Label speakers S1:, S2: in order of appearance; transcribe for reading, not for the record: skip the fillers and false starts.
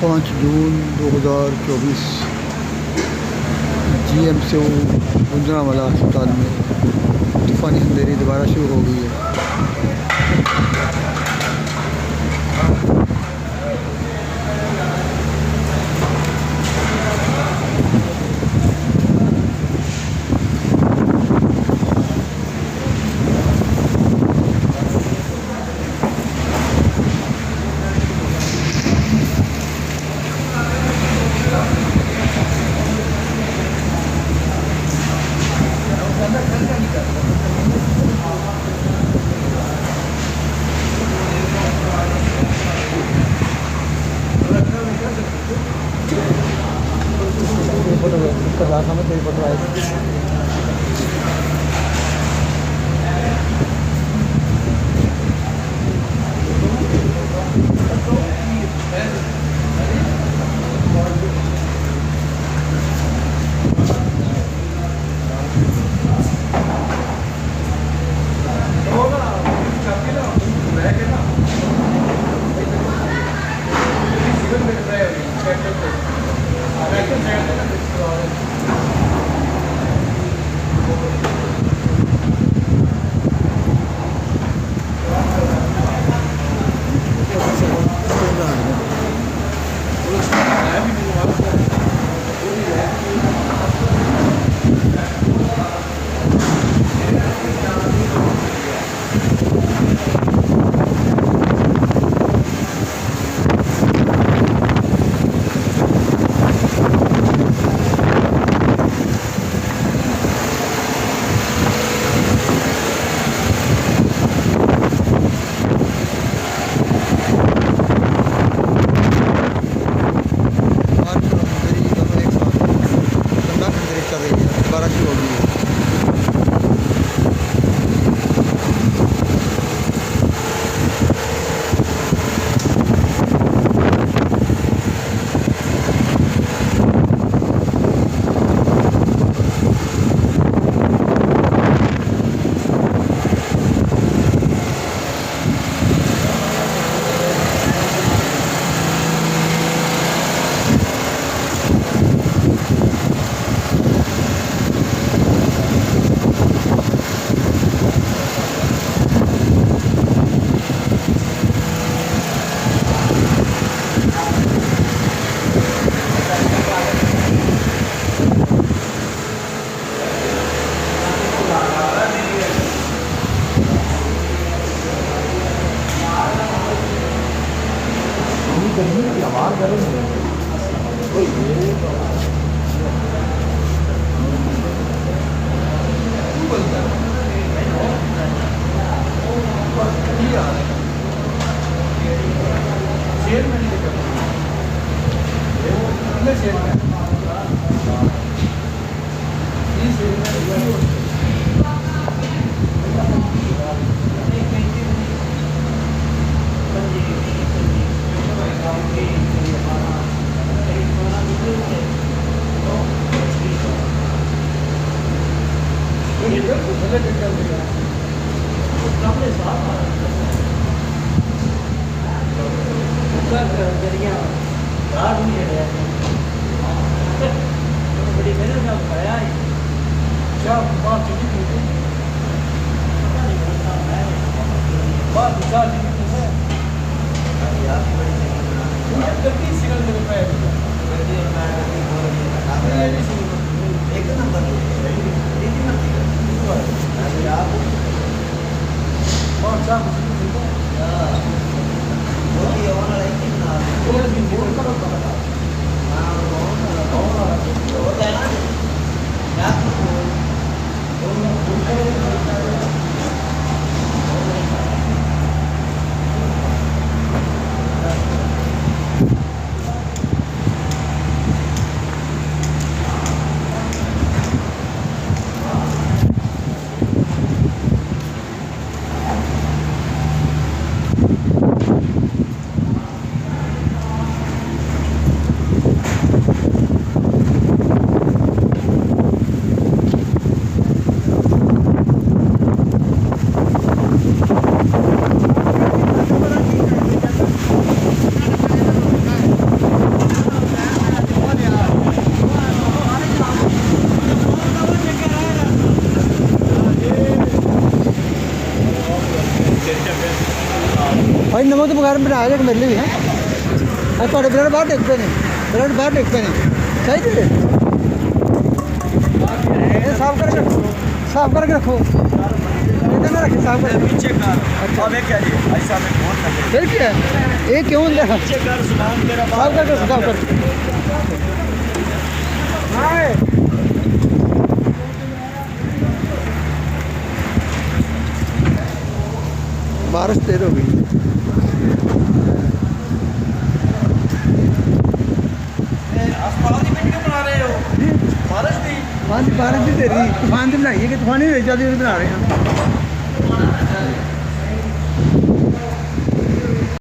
S1: 5 जून 2024 GMCU Gujranwala अस्पताल में तूफ़ानी अंधेरी दोबारा शुरू हो गई है। ਮੂੰਹ ਤੋਂ ਬਗੈਰ ਬਣਾ ਕੇ ਮੇਰੇ ਲਈ ਵੀ ਹੈ ਆ ਤੁਹਾਡੇ ਬਲੱਡ ਬਾਹਰ ਡਿੱਗ ਪਏ ਨੇ ਬਲੱਡ ਬਾਹਰ ਡਿੱਗ ਪਏ ਨੇ ਸਹੀ ਜੀ ਇਹ ਸਾਫ਼ ਕਰਕੇ ਰੱਖੋ ਸਾਫ਼ ਕਰਕੇ ਰੱਖੋ ਇਹਦੇ ਨਾਲ ਰੱਖੇ ਸਾਫ਼ ਕਰਕੇ
S2: पीछे कर अब एक क्या जी ऐसा में फोन कर
S1: फिर क्या है ये क्यों ले
S2: पीछे कर सुनाम तेरा
S1: साफ करके साफ कर हाय बारिश तेज हो गई
S2: अस्पताल की वीडियो बना रहे हो बारिश दी
S1: हाँ जी बारिश भी तेरी तूफान की बनाई है कि तूफान ही ज्यादा बना रहे हैं